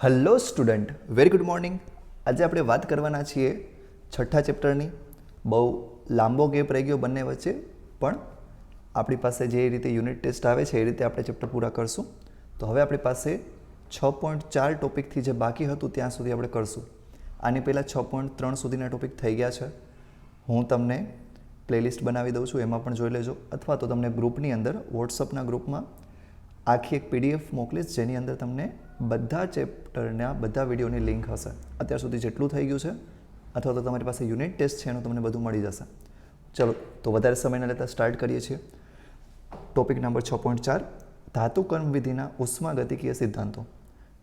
Hello student, very good morning. આજે આપણે વાત કરવાના છીએ છઠ્ઠા ચેપ્ટરની. બહુ લાંબો ગેપ રહી ગયો બંને વચ્ચે, પણ આપણી પાસે જે રીતે યુનિટ ટેસ્ટ આવે છે એ રીતે આપણે ચેપ્ટર પૂરા કરશું. તો હવે આપણી પાસે 6.4 ટોપિકથી જે બાકી હતું ત્યાં સુધી આપણે કરશું. આની પહેલાં 6.3 સુધીના ટોપિક થઈ ગયા છે. હું તમને પ્લેલિસ્ટ બનાવી દઉં છું, એમાં પણ જોઈ લેજો, અથવા તો તમને ગ્રુપની અંદર વોટ્સઅપના ગ્રુપમાં આખી એક PDF મોકલીશ જેની અંદર તમને બધા ચેપ્ટરના બધા વિડીયોની લિંક હશે. અત્યાર સુધી જેટલું થઈ ગયું છે અથવા તો તમારી પાસે યુનિટ ટેસ્ટ છે એનું તમને બધું મળી જશે. ચલો તો વધારે સમય ન લેતા સ્ટાર્ટ કરીએ છીએ. ટોપિક નંબર 6.4 ધાતુ કર્મ વિધિના ઉષ્માગતિકીય સિદ્ધાંતો.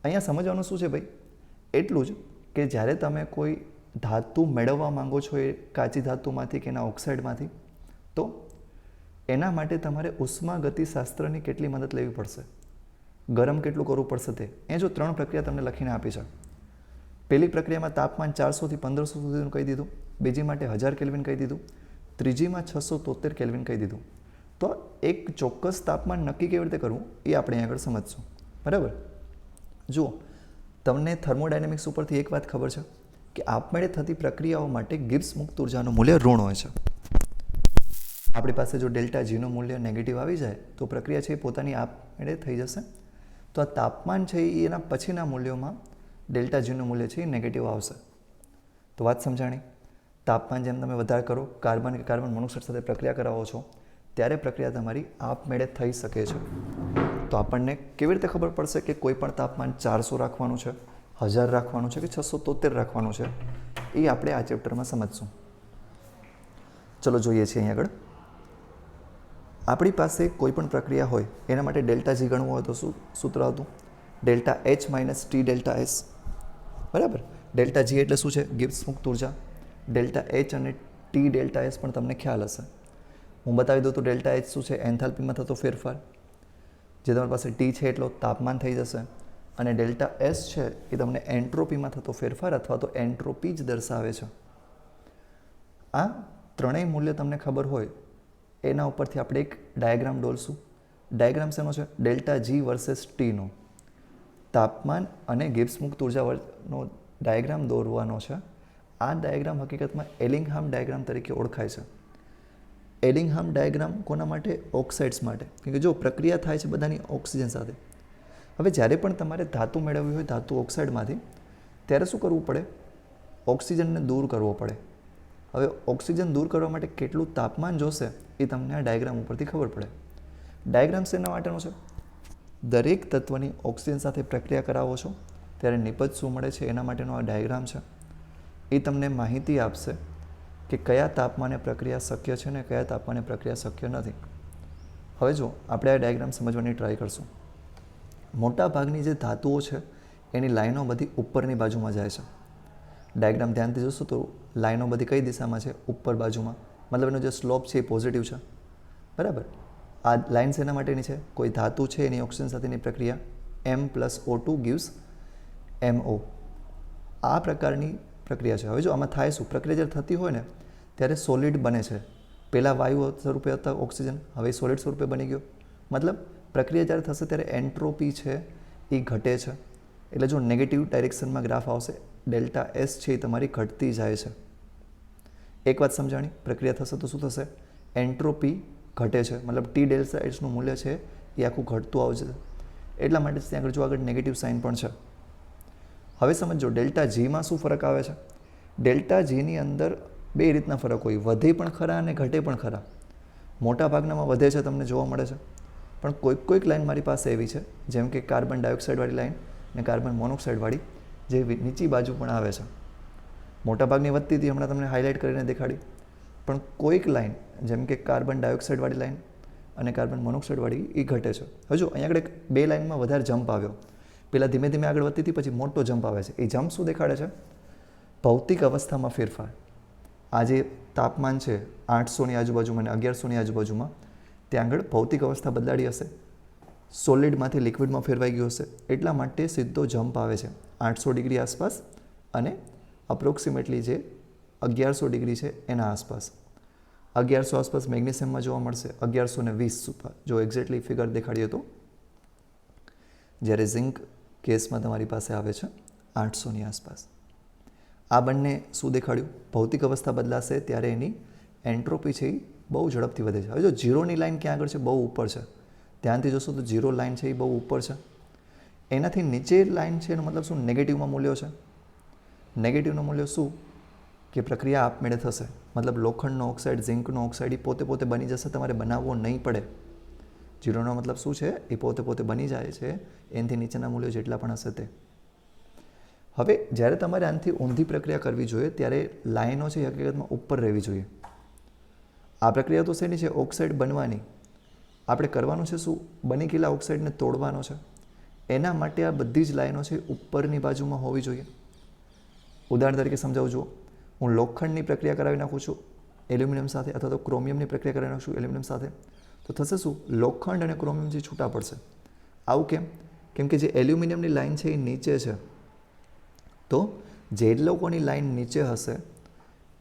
અહીંયા સમજવાનું શું છે ભાઈ? એટલું જ કે જ્યારે તમે કોઈ ધાતુ મેળવવા માંગો છો એ કાચી ધાતુમાંથી કે એના ઓક્સાઇડમાંથી, તો એના માટે તમારે ઉષ્માગતિશાસ્ત્રની કેટલી મદદ લેવી પડશે, ગરમ કેટલું કરવું પડશે તે. એ જો 3 પ્રક્રિયા તમને લખીને આપી છે. પહેલી પ્રક્રિયામાં તાપમાન 400 થી 1500 સુધીનું કહી દીધું, બીજી માટે 1000 કેલ્વિન કહી દીધું, ત્રીજીમાં 673 કેલ્વિન કહી દીધું. તો એક ચોક્કસ તાપમાન નક્કી કેવી રીતે કરવું એ આપણે આગળ સમજશું. બરાબર? જુઓ, તમને થર્મોડાયનેમિક્સ ઉપરથી એક વાત ખબર છે કે આપમેળે થતી પ્રક્રિયાઓ માટે ગિબ્સ મુક્ત ઉર્જાનું મૂલ્ય ઋણ હોય છે. આપણી પાસે જો ડેલ્ટા જીનું મૂલ્ય નેગેટિવ આવી જાય તો પ્રક્રિયા છે એ પોતાની આપમેળે થઈ જશે. તો આ તાપમાન છે એ એના પછીના મૂલ્યોમાં ડેલ્ટા જીનું મૂલ્ય છે એ નેગેટિવ આવશે. તો વાત સમજાણી? તાપમાન જેમ તમે વધારે કરો, કાર્બન કે કાર્બન મોનોક્સાઇડ સાથે પ્રક્રિયા કરાવો છો, ત્યારે પ્રક્રિયા તમારી આપમેળે થઈ શકે છે. તો આપણને કેવી રીતે ખબર પડશે કે કોઈ પણ તાપમાન 400 રાખવાનું છે, 1000 રાખવાનું છે કે 673 રાખવાનું છે? એ આપણે આ ચેપ્ટરમાં સમજશું. ચલો જોઈએ છીએ અહીં આગળ. આપણી પાસે કોઈ પણ પ્રક્રિયા હોય એના માટે ડેલ્ટા જી ગણવું હોય તો શું સૂત્ર હતું? Delta H minus T delta S. બરાબર? ડેલ્ટા જી એટલે શું છે? ગિબ્સ મુક્ત ઉર્જા. ડેલ્ટા H અને ટી ડેલ્ટા એસ પણ તમને ખ્યાલ હશે. હું બતાવી દઉં તો ડેલ્ટા H શું છે? એન્થાલ્પીમાં થતો ફેરફાર. જે તમારી પાસે ટી છે એટલો તાપમાન થઈ જશે, અને ડેલ્ટા એસ છે એ તમને એન્ટ્રોપીમાં થતો ફેરફાર અથવા તો એન્ટ્રોપી જ દર્શાવે છે. આ ત્રણેય મૂલ્ય તમને ખબર હોય એના ઉપરથી આપણે એક ડાયાગ્રામ દોરશું. ડાયાગ્રામ શેનો છે? ડેલ્ટા જી વર્સેસ ટીનો. તાપમાન અને ગિબ્સ મુક્ત ઉર્જાનો ડાયાગ્રામ દોરવાનો છે. આ ડાયાગ્રામ હકીકતમાં એલિંગહામ ડાયાગ્રામ તરીકે ઓળખાય છે. એલિંગહામ ડાયાગ્રામ કોના માટે? ઓક્સાઇડ્સ માટે. કેમ કે જો પ્રક્રિયા થાય છે બધાની ઓક્સિજન સાથે. હવે જ્યારે પણ તમારે ધાતુ મેળવવી હોય ધાતુ ઓક્સાઇડમાંથી, ત્યારે શું કરવું પડે? ઓક્સિજનને દૂર કરવો પડે. હવે ઓક્સિજન દૂર કરવા માટે કેટલું તાપમાન જોશે એ તમને આ ડાયાગ્રામ ઉપરથી ખબર પડે. ડાયાગ્રામ શેના માટેનો છે? દરેક તત્વની ઓક્સિજન સાથે પ્રક્રિયા કરાવો છો ત્યારે નિપજ શું મળે છે એના માટેનો આ ડાયાગ્રામ છે. એ તમને માહિતી આપશે કે કયા તાપમાને પ્રક્રિયા શક્ય છે ને કયા તાપમાને પ્રક્રિયા શક્ય નથી. હવે જો આપણે આ ડાયાગ્રામ સમજવાની ટ્રાય કરશું. મોટા ભાગની જે ધાતુઓ છે એની લાઈનો બધી ઉપરની બાજુમાં જાય છે. ડાયાગ્રામ ધ્યાનથી જોશો તો લાઈનો બધી કઈ દિશામાં છે? ઉપર બાજુમાં. મતલબ એનો જે સ્લોપ છે એ પોઝિટિવ છે. બરાબર? આ લાઇન શેના માટેની છે? કોઈ ધાતુ છે એની ઓક્સિજન સાથેની પ્રક્રિયા M+O2 gives MO. આ પ્રકારની પ્રક્રિયા છે. હવે જો આમાં થાય શું? પ્રક્રિયા જ્યારે થતી હોય ને ત્યારે સોલિડ બને છે. પહેલાં વાયુ સ્વરૂપે હતા ઓક્સિજન, હવે સોલિડ સ્વરૂપે બની ગયો. મતલબ પ્રક્રિયા જ્યારે થશે ત્યારે એન્ટ્રોપી છે એ ઘટે છે. એટલે જો નેગેટિવ ડાયરેક્શનમાં ગ્રાફ આવશે, ડેલ્ટા એસ છે એ તમારી ઘટતી જાય છે. એક વાત સમજાણી? પ્રક્રિયા થશે તો શું થશે? એન્ટ્રોપી ઘટે છે. મતલબ ટી ડેલ્ટા એસનું મૂલ્ય છે એ આખું ઘટતું આવશે. એટલા માટે ત્યાં આગળ જો આગળ નેગેટિવ સાઇન પણ છે. હવે સમજો ડેલ્ટા જીમાં શું ફરક આવે છે? ડેલ્ટા જીની અંદર બે રીતના ફરક હોય, વધે પણ ખરા અને ઘટે પણ ખરા. મોટા ભાગનામાં વધે છે તમને જોવા મળે છે, પણ કોઈક લાઈન મારી પાસે એવી છે જેમ કે કાર્બન ડાયોક્સાઇડવાળી લાઈન અને કાર્બન મોનોક્સાઇડવાળી જે નીચી બાજુ પણ આવે છે. મોટાભાગની વધતી હતી, હમણાં તમને હાઇલાઇટ કરીને દેખાડી. પણ કોઈક લાઈન જેમ કે કાર્બન ડાયોક્સાઇડવાળી લાઈન અને કાર્બન મોનોક્સાઇડવાળી એ ઘટે છે. હજુ અહીંયા આગળ બે લાઈનમાં વધારે જમ્પ આવ્યો. પહેલાં ધીમે ધીમે આગળ વધતી હતી, પછી મોટો જમ્પ આવે છે. એ જમ્પ શું દેખાડે છે? ભૌતિક અવસ્થામાં ફેરફાર. આ જે તાપમાન છે 800ની આજુબાજુમાં અને 1100ની આજુબાજુમાં, ત્યાં આગળ ભૌતિક અવસ્થા બદલાડી હશે, સોલિડમાંથી લિક્વિડમાં ફેરવાઈ ગયું હશે. એટલા માટે સીધો જમ્પ આવે છે 800 ડિગ્રી આસપાસ અને અપ્રોક્સિમેટલી જે 1100 ડિગ્રી છે એના આસપાસ. 1100 આસપાસ મેગ્નેશિયમમાં જોવા મળશે, 1120 સુપર જો એક્ઝેક્ટલી ફિગર દેખાડીએ તો. જ્યારે ઝિંક કેસમાં તમારી પાસે આવે છે 800ની આસપાસ. આ બંને શું દેખાડ્યું? ભૌતિક અવસ્થા બદલાશે ત્યારે એની એન્ટ્રોપી છે એ બહુ ઝડપથી વધે છે. હવે જો ઝીરોની લાઇન ક્યાં આગળ છે? બહુ ઉપર છે. ધ્યાનથી જોશો તો ઝીરો લાઇન છે એ બહુ ઉપર છે. એનાથી નીચે લાઇન છે એનો મતલબ શું? નેગેટિવમાં મૂલ્યો છે. નેગેટિવનું મૂલ્ય શું? કે પ્રક્રિયા આપમેળે થશે. મતલબ લોખંડનો ઓક્સાઇડ, ઝિંકનો ઓક્સાઇડ એ પોતે પોતે બની જશે, તમારે બનાવવો નહીં પડે. ઝીરોનો મતલબ શું છે? એ પોતે પોતે બની જાય છે એનાથી નીચેના મૂલ્યો જેટલા પણ હશે તે. હવે જ્યારે તમારે આનાથી ઊંધી પ્રક્રિયા કરવી જોઈએ ત્યારે લાઈનો છે એ હકીકતમાં ઉપર રહેવી જોઈએ. આ પ્રક્રિયા તો શેની છે? ઓક્સાઇડ બનવાની. આપણે કરવાનું છે શું? બની ગયેલા ઓક્સાઇડને તોડવાનો છે. એના માટે આ બધી જ લાઈનો છે ઉપરની બાજુમાં હોવી જોઈએ. ઉદાહરણ તરીકે સમજાવું જુઓ. હું લોખંડની પ્રક્રિયા કરાવી નાખું છું એલ્યુમિનિયમ સાથે, અથવા તો ક્રોમિયમની પ્રક્રિયા કરાવી નાખું છું એલ્યુમિનિયમ સાથે, તો થશે શું? લોખંડ અને ક્રોમિયમ જે છૂટા પડશે. આવું કેમ? કેમ કે જે એલ્યુમિનિયમની લાઈન છે એ નીચે છે. તો જે લોકોની લાઈન નીચે હશે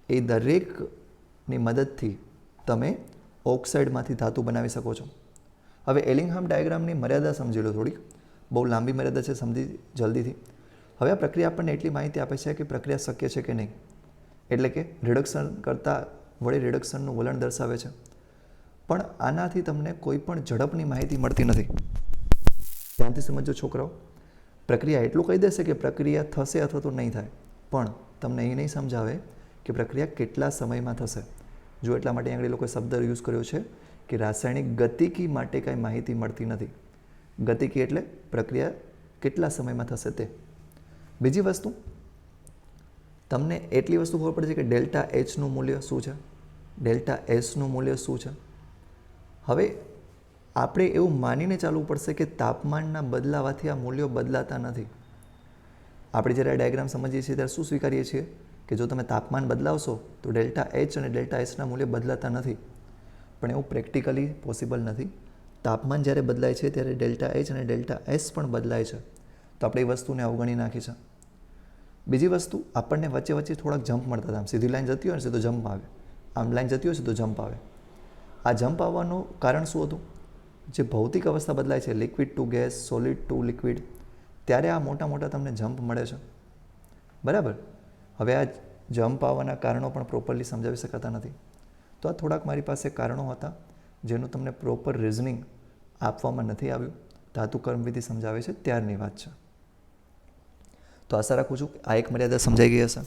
એ દરેકની મદદથી તમે ઓક્સાઇડમાંથી ધાતુ બનાવી શકો છો. હવે એલિંગહામ ડાયાગ્રામની મર્યાદા સમજી લો થોડીક. બહુ લાંબી મર્યાદા છે, સમજી જલ્દીથી. હવે આ પ્રક્રિયા આપણને એટલી માહિતી આપે છે કે પ્રક્રિયા શક્ય છે કે નહીં. એટલે કે રિડક્શન કરતાં વળી રિડક્શનનું વલણ દર્શાવે છે. પણ આનાથી તમને કોઈ પણ ઝડપની માહિતી મળતી નથી. ધ્યાનથી સમજો છોકરાઓ. પ્રક્રિયા એટલું કહી દેશે કે પ્રક્રિયા થશે અથવા તો નહીં થાય, પણ તમને એ નહીં સમજાવે કે પ્રક્રિયા કેટલા સમયમાં થશે. જો એટલા માટે આગળ એ લોકોએ શબ્દ યુઝ કર્યો છે કે રાસાયણિક ગતિકી માટે કાંઈ માહિતી મળતી નથી. ગતિકી એટલે પ્રક્રિયા કેટલા સમયમાં થશે તે. બીજી વસ્તુ, તમને એટલી વસ્તુ ખબર પડે છે કે ડેલ્ટા એચનું મૂલ્ય શું છે, ડેલ્ટા એસનું મૂલ્ય શું છે. હવે આપણે એવું માનીને ચાલવું પડશે કે તાપમાનના બદલાવાથી આ મૂલ્યો બદલાતા નથી. આપણે જ્યારે આ ડાયાગ્રામ સમજીએ છીએ ત્યારે શું સ્વીકારીએ છીએ કે જો તમે તાપમાન બદલાવશો તો ડેલ્ટા એચ અને ડેલ્ટા એસના મૂલ્ય બદલાતા નથી. પણ એવું પ્રેક્ટિકલી પોસિબલ નથી. તાપમાન જ્યારે બદલાય છે ત્યારે ડેલ્ટા એચ અને ડેલ્ટા એસ પણ બદલાય છે. તો આપણે એ વસ્તુને અવગણી નાખી છે. બીજી વસ્તુ, આપણને વચ્ચે વચ્ચે થોડાક જમ્પ મળતા હતા. આમ સીધી લાઈન જતી હોય ને સીધો જમ્પ આવે, આમ લાઈન જતી હોય સીધો જમ્પ આવે. આ જમ્પ આવવાનું કારણ શું હતું? જે ભૌતિક અવસ્થા બદલાય છે, liquid to gas, solid to liquid, ત્યારે આ મોટા મોટા તમને જમ્પ મળે છે. બરાબર. હવે આ જમ્પ આવવાના કારણો પણ પ્રોપરલી સમજાવી શકાતા નથી. તો આ થોડાક મારી પાસે કારણો હતા જેનું તમને પ્રોપર રિઝનિંગ આપવામાં નથી આવ્યું. ધાતુ કર્મવિધિ સમજાવે છે ત્યારની વાત છે. તો આશા રાખું છું કે આ એક મર્યાદા સમજાઈ ગઈ હશે.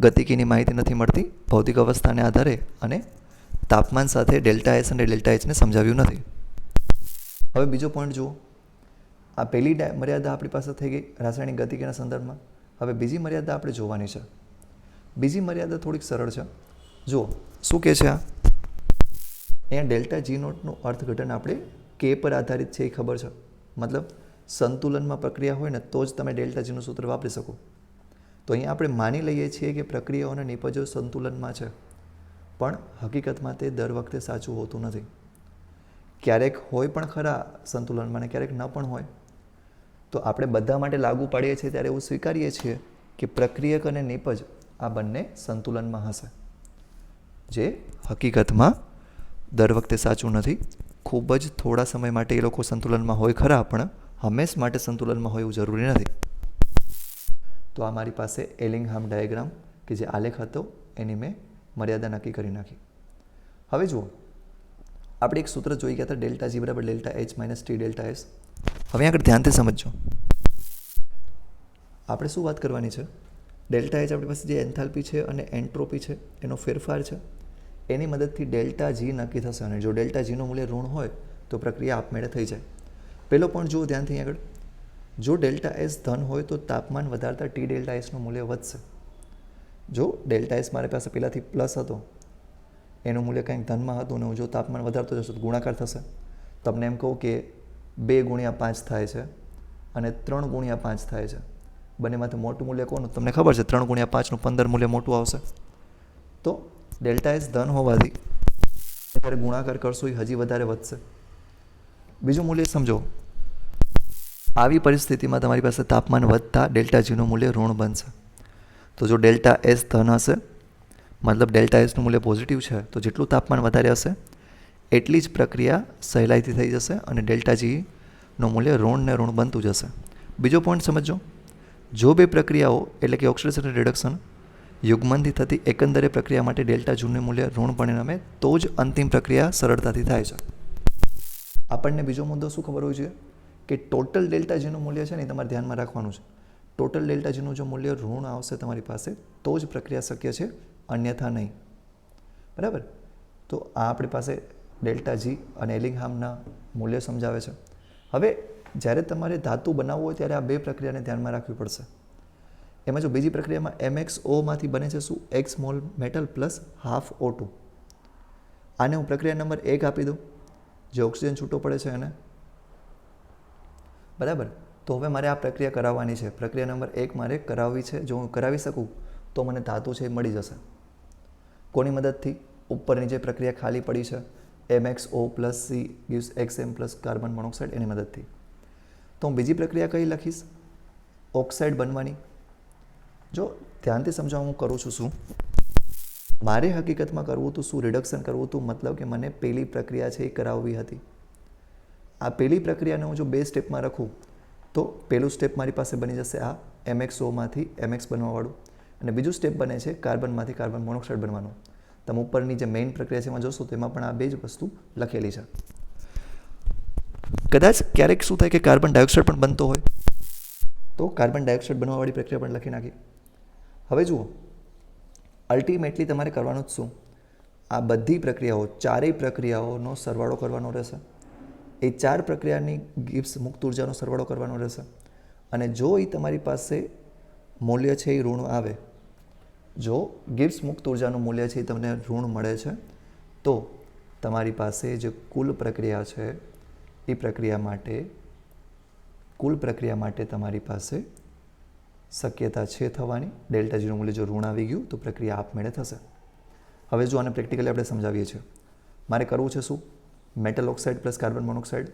ગતિકીની માહિતી નથી મળતી ભૌતિક અવસ્થાને આધારે, અને તાપમાન સાથે ડેલ્ટા એસ અને ડેલ્ટા એચને સમજાવ્યું નથી. હવે બીજો પોઈન્ટ જુઓ. આ પહેલી મર્યાદા આપણી પાસે થઈ ગઈ રાસાયણિક ગતિકીના સંદર્ભમાં. હવે બીજી મર્યાદા આપણે જોવાની છે. બીજી મર્યાદા થોડીક સરળ છે. જુઓ શું કહે છે આ. અહીંયા ડેલ્ટા જી નોટનું અર્થઘટન આપણે કે પર આધારિત છે એ ખબર છે. મતલબ સંતુલનમાં પ્રક્રિયા હોય ને તો જ તમે ડેલ્ટા જીનું સૂત્ર વાપરી શકો. તો અહીંયા આપણે માની લઈએ છીએ કે પ્રક્રિયાઓ અને નિપજો સંતુલનમાં છે, પણ હકીકતમાં તે દર વખતે સાચું હોતું નથી. ક્યારેક હોય પણ ખરા સંતુલનમાં ને ક્યારેક ન પણ હોય. તો આપણે બધા માટે લાગુ પાડીએ છીએ ત્યારે એવું સ્વીકારીએ છીએ કે પ્રક્રિયક અને નિપજ આ બંને સંતુલનમાં હશે, જે હકીકતમાં દર વખતે સાચું નથી. ખૂબ જ થોડા સમય માટે એ લોકો સંતુલનમાં હોય ખરા, પણ હંમેશ માટે સંતુલનમાં હોય એવું જરૂરી નથી. તો આ મારી પાસે એલિંગહામ ડાયાગ્રામ કે જે આલેખ હતો એની મેં મર્યાદા નક્કી કરી નાખી. હવે જુઓ, આપણે એક સૂત્ર જોઈ ગયા હતા ડેલ્ટા જી બરાબર delta H minus T delta S. હવે આગળ ધ્યાનથી સમજજો. આપણે શું વાત કરવાની છે? ડેલ્ટા એચ આપણી પાસે જે એન્થાલ્પી છે અને એન્ટ્રોપી છે એનો ફેરફાર છે, એની મદદથી ડેલ્ટા જી નક્કી થશે. અને જો ડેલ્ટા જીનું મૂલ્ય ઋણ હોય તો પ્રક્રિયા આપમેળે થઈ જાય. પહેલો પોઈન્ટ જુઓ ધ્યાનથી આગળ. જો ડેલ્ટા એસ ધન હોય તો તાપમાન વધારતા ટી ડેલ્ટા એસનું મૂલ્ય વધશે. જો ડેલ્ટા એસ મારી પાસે પહેલાંથી પ્લસ હતો, એનું મૂલ્ય કંઈક ધનમાં હતું, ને હું જો તાપમાન વધારતો જશો તો ગુણાકાર થશે. તમને એમ કહું કે 2 ગુણ્યા 5 થાય છે અને 3 ગુણ્યા 5 થાય છે. બંનેમાંથી મોટું મૂલ્ય કોનું? તમને ખબર છે 3 ગુણ્યા 5નું 15 મૂલ્ય મોટું આવશે. તો ડેલ્ટા એસ ધન હોવાથી જ્યારે ગુણાકાર કરશો એ હજી વધારે વધશે. બીજું મૂલ્ય સમજો. આવી પરિસ્થિતિમાં તમારી પાસે તાપમાન વધતા ડેલ્ટા જીનું મૂલ્ય ઋણ બનશે. તો જો ડેલ્ટા એસ ધન હશે, મતલબ ડેલ્ટા એસનું મૂલ્ય પોઝિટિવ છે, તો જેટલું તાપમાન વધારે હશે એટલી જ પ્રક્રિયા સહેલાઈથી થઈ જશે અને ડેલ્ટા જીનું મૂલ્ય ઋણ ને ઋણ બનતું જશે. બીજો પોઈન્ટ સમજો, જો બે પ્રક્રિયાઓ એટલે કે ઓક્સિડેશન અને રિડક્શન યુગ્મનથી થતી એકંદરે પ્રક્રિયા માટે ડેલ્ટા જૂનું મૂલ્ય ઋણ પરિણામે તો જ અંતિમ પ્રક્રિયા સરળતાથી થાય છે. આપણને બીજો મુદ્દો શું ખબર હોવી જોઈએ કે ટોટલ ડેલ્ટા જીનું મૂલ્ય છે ને એ તમારે ધ્યાનમાં રાખવાનું છે. ટોટલ ડેલ્ટા જીનું જો મૂલ્ય ઋણ આવશે તમારી પાસે તો જ પ્રક્રિયા શક્ય છે, અન્યથા નહીં. બરાબર. તો આ આપણી પાસે ડેલ્ટા જી અને એલિંગહામના મૂલ્ય સમજાવે છે. હવે જ્યારે તમારે ધાતુ બનાવવું હોય ત્યારે આ બે પ્રક્રિયાને ધ્યાનમાં રાખવી પડશે. એમાં જો બીજી પ્રક્રિયામાં MXOમાંથી બને છે શું? X mall metal plus half O2. આને હું પ્રક્રિયા નંબર 1 આપી દઉં, જે ઓક્સિજન છૂટો પડે છે એને. બરાબર. તો હવે મારે આ પ્રક્રિયા કરાવવાની છે. પ્રક્રિયા નંબર 1 મારે કરાવવી છે. જો હું કરાવી શકું તો મને ધાતુ છે એ મળી જશે. કોની મદદથી? ઉપરની જે પ્રક્રિયા ખાલી પડી છે MXO plus C gives XM plus carbon monoxide, એની મદદથી. તો હું બીજી પ્રક્રિયા કઈ લખીશ? ઓક્સાઇડ બનવાની. જો ધ્યાનથી સમજાવવા હું કરું છું શું, મારે હકીકતમાં કરવું હતું શું? રિડક્શન કરવું હતું. મતલબ કે મને પહેલી પ્રક્રિયા છે એ કરાવવી હતી. આ પહેલી પ્રક્રિયાને હું જો બે સ્ટેપમાં રાખું તો પહેલું સ્ટેપ મારી પાસે બની જશે આ MXOમાંથી MX બનવાવાળું, અને બીજું સ્ટેપ બને છે કાર્બનમાંથી કાર્બન મોનોક્સાઇડ બનવાનું. તમે ઉપરની જે મેઇન પ્રક્રિયા છે એમાં જોશો તો એમાં પણ આ બે જ વસ્તુ લખેલી છે. કદાચ ક્યારેક શું થાય કે કાર્બન ડાયોક્સાઇડ પણ બનતો હોય તો કાર્બન ડાયોક્સાઇડ બનવાવાળી પ્રક્રિયા પણ લખી નાખી. હવે જુઓ, અલ્ટિમેટલી તમારે કરવાનું જ શું? આ બધી પ્રક્રિયાઓ, ચારેય પ્રક્રિયાઓનો સરવાળો કરવાનો રહેશે. એ 4 પ્રક્રિયાની ગિબ્સ મુક્ત ઉર્જાનો સરવાળો કરવાનો રહેશે. અને જો એ તમારી પાસે મૂલ્ય છે એ ઋણ આવે, જો ગિબ્સ મુક્ત ઉર્જાનું મૂલ્ય છે એ તમને ઋણ મળે છે, તો તમારી પાસે જે કુલ પ્રક્રિયા છે એ કુલ પ્રક્રિયા માટે તમારી પાસે શક્યતા છે થવાની. ડેલ્ટા જીનું મૂલ્ય જો ઋણ આવી ગયું તો પ્રક્રિયા આપમેળે થશે. હવે જો આને પ્રેક્ટિકલી આપણે સમજાવીએ છીએ. મારે કરવું છે શું? Metal oxide plus carbon monoxide,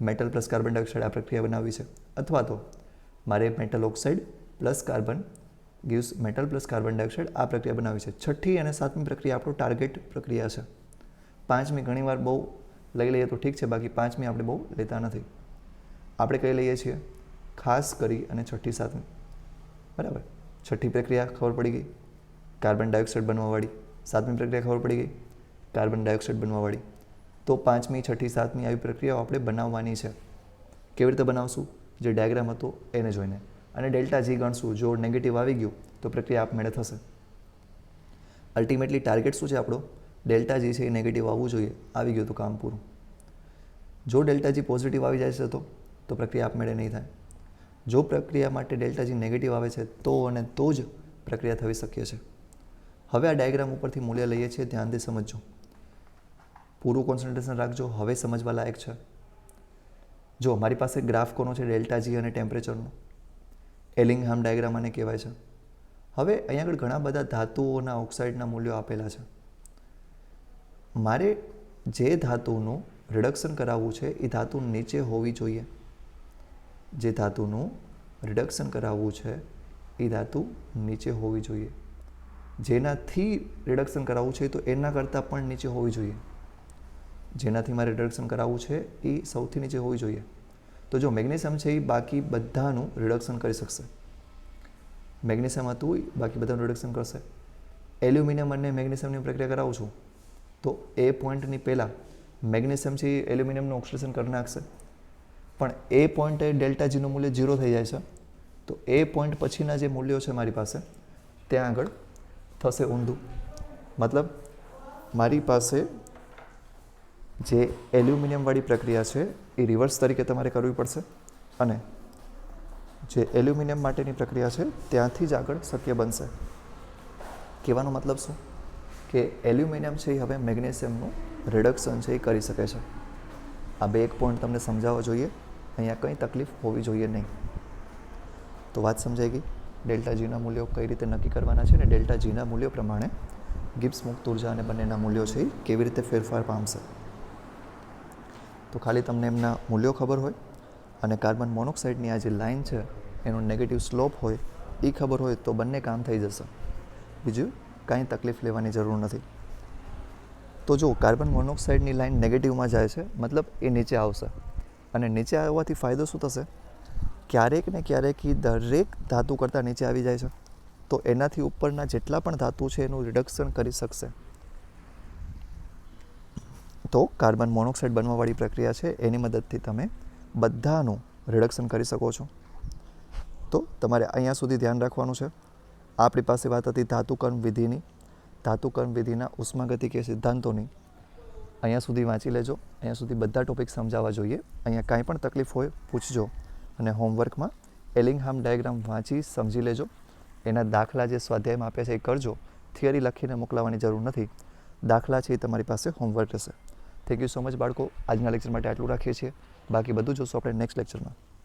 metal plus carbon dioxide આ પ્રક્રિયા બનાવવી છે. અથવા તો મારે metal oxide plus carbon gives metal plus carbon dioxide આ પ્રક્રિયા બનાવવી છે. છઠ્ઠી અને સાતમી પ્રક્રિયા આપણો ટાર્ગેટ પ્રક્રિયા છે. પાંચમી ઘણીવાર બહુ લઈ લઈએ તો ઠીક છે, બાકી પાંચમી આપણે બહુ લેતા નથી. આપણે કઈ લઈએ છીએ? ખાસ કરી અને છઠ્ઠી સાતમી. બરાબર. છઠ્ઠી પ્રક્રિયા ખબર પડી ગઈ, કાર્બન ડાયોક્સાઇડ બનવાવાળી. સાતમી પ્રક્રિયા ખબર પડી ગઈ, કાર્બન ડાયોક્સાઇડ બનવાવાળી. તો પાંચમી, છઠ્ઠી, સાતમી આવી પ્રક્રિયાઓ આપણે બનાવવાની છે. કેવી રીતે બનાવશું? જે ડાયાગ્રામ હતો એને જોઈને. અને ડેલ્ટા જી ગણશું. જો નેગેટિવ આવી ગયું તો પ્રક્રિયા આપમેળે થશે. અલ્ટિમેટલી ટાર્ગેટ શું છે આપણો? ડેલ્ટા જી છે એ નેગેટિવ આવવું જોઈએ. આવી ગયું તો કામ પૂરું. જો ડેલ્ટા જી પોઝિટિવ આવી જાય છે તો પ્રક્રિયા આપમેળે નહીં થાય. જો પ્રક્રિયા માટે ડેલ્ટા જી નેગેટિવ આવે છે તો અને તો જ પ્રક્રિયા થવી શક્ય છે. હવે આ ડાયાગ્રામ ઉપરથી મૂલ્ય લઈએ છીએ, ધ્યાનથી સમજજો. પૂરું કોન્સન્ટ્રેશન રાખજો. હવે સમજવા લાયક છે. જો મારી પાસે ગ્રાફ કોનો છે? ડેલ્ટા જી અને ટેમ્પરેચરનો. એલિંગહામ ડાયાગ્રામ આને કહેવાય છે. હવે અહીંયા આગળ ઘણા બધા ધાતુઓના ઓક્સાઇડના મૂલ્યો આપેલા છે. મારે જે ધાતુનું રિડક્શન કરાવવું છે એ ધાતુ નીચે હોવી જોઈએ. જે ધાતુનું રિડક્શન કરાવવું છે એ ધાતુ નીચે હોવી જોઈએ. જેનાથી રિડક્શન કરાવવું છે તો એના કરતાં પણ નીચે હોવી જોઈએ. જેનાથી મારે રિડક્શન કરાવવું છે એ સૌથી નીચે હોવી જોઈએ. તો જો મેગ્નેશિયમ છે એ બાકી બધાનું રિડક્શન કરી શકશે. મેગ્નેશિયમ હતું બાકી બધાનું રિડક્શન કરશે. એલ્યુમિનિયમ અને મેગ્નેશિયમની પ્રક્રિયા કરાવું છું તો એ પોઈન્ટની પહેલાં મેગ્નેશિયમ છે એ એલ્યુમિનિયમનું ઓક્સિડેશન કરી નાખશે. પણ એ પોઈન્ટે ડેલ્ટા જીનું મૂલ્ય 0 થઈ જાય છે. તો એ પોઈન્ટ પછીના જે મૂલ્યો છે મારી પાસે ત્યાં આગળ થશે ઊંધું. મતલબ મારી પાસે જે એલ્યુમિનિયમવાળી પ્રક્રિયા છે એ રિવર્સ તરીકે તમારે કરવી પડશે, અને જે એલ્યુમિનિયમ માટેની પ્રક્રિયા છે ત્યાંથી જ આગળ શક્ય બનશે. કહેવાનો મતલબ શું? કે એલ્યુમિનિયમ છે એ હવે મેગ્નેશિયમનું રિડક્શન છે એ કરી શકે છે. આ બે એક પોઈન્ટ તમને સમજાવવા જોઈએ. અહીંયા કંઈ તકલીફ હોવી જોઈએ નહીં. તો વાત સમજાઈ ગઈ. ડેલ્ટા જીના મૂલ્યો કઈ રીતે નક્કી કરવાના છે અને ડેલ્ટા જીના મૂલ્યો પ્રમાણે ગિબ્સ મુક્ત ઉર્જા અને બંનેના મૂલ્યો છે એ કેવી રીતે ફેરફાર પામશે. તો ખાલી તમને એમના મૂલ્યો ખબર હોય અને કાર્બન મોનોક્સાઇડની આ જે લાઇન છે એનો નેગેટિવ સ્લોપ હોય એ ખબર હોય તો બંને કામ થઈ જશે. બીજું કાંઈ તકલીફ લેવાની જરૂર નથી. તો જો કાર્બન મોનોક્સાઇડની લાઇન નેગેટિવમાં જાય છે, મતલબ એ નીચે આવશે. અને નીચે આવવાથી ફાયદો શું થશે? ક્યારેક ને ક્યારેક એ દરેક ધાતુ કરતાં નીચે આવી જાય છે, તો એનાથી ઉપરના જેટલા પણ ધાતુ છે એનું રિડક્શન કરી શકશે. તો કાર્બન મોનોક્સાઇડ બનવાવાળી પ્રક્રિયા છે, એની મદદથી તમે બધાનું રિડક્શન કરી શકો છો. તો તમારે અહીંયા સુધી ધ્યાન રાખવાનું છે. આપણી પાસે વાત હતી ધાતુકર્મ વિધિની. ધાતુકર્મ વિધિના ઉષ્માગતિકીય સિદ્ધાંતોની. અહીંયા સુધી વાંચી લેજો. અહીંયા સુધી બધા ટોપિક સમજાવવા જોઈએ. અહીંયા કાંઈ પણ તકલીફ હોય પૂછજો. અને હોમવર્કમાં એલિંગહામ ડાયાગ્રામ વાંચી સમજી લેજો. એના દાખલા જે સ્વાધ્યાયમાં આપ્યા છે એ કરજો. થિયરી લખીને મોકલાવવાની જરૂર નથી. દાખલા છે એ તમારી પાસે હોમવર્ક રહેશે. થેન્ક યુ સો મચ બાળકો. આજના લેક્ચર માટે આટલું રાખીએ છીએ. બાકી બધું જોશું આપણે નેક્સ્ટ લેક્ચરમાં.